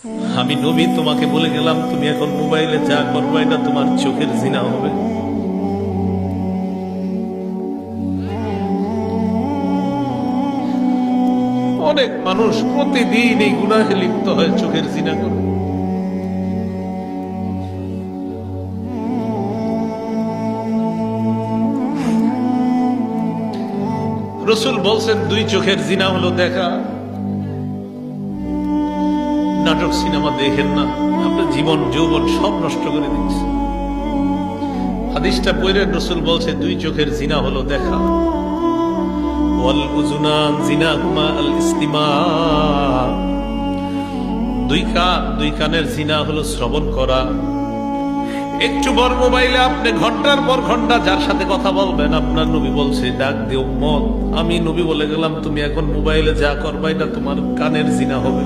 আমি নবী তোমাকে বলে গেলাম তুমি এখন মোবাইলে যা করবে এটা তোমার চোখের জিনা হবে। অনেক মানুষ প্রতিদিন এই গুনাহে লিপ্ত হয়, চোখের জিনা করে। রসুল বলছেন দুই চোখের জিনা হলো দেখা। নাটক সিনেমা দেখেন না, আপনার জীবন যৌবন সব নষ্ট করে দিচ্ছে। হাদিসটা পড়ে রসুল বলছে দুই চোখের জিনা হলো দেখা। ওয়াল উযুনান জিনাহুমা আল ইসতিমা, দুই কানের জিনা হলো শ্রবণ করা। একটু বড় মোবাইলে আপনি ঘন্টার পর ঘন্টা যার সাথে কথা বলবেন, আপনার নবী বলছে ডাক দিও উম্মত, আমি নবী বলে গেলাম তুমি এখন মোবাইলে যা করবা এটা তোমার কানের জিনা হবে।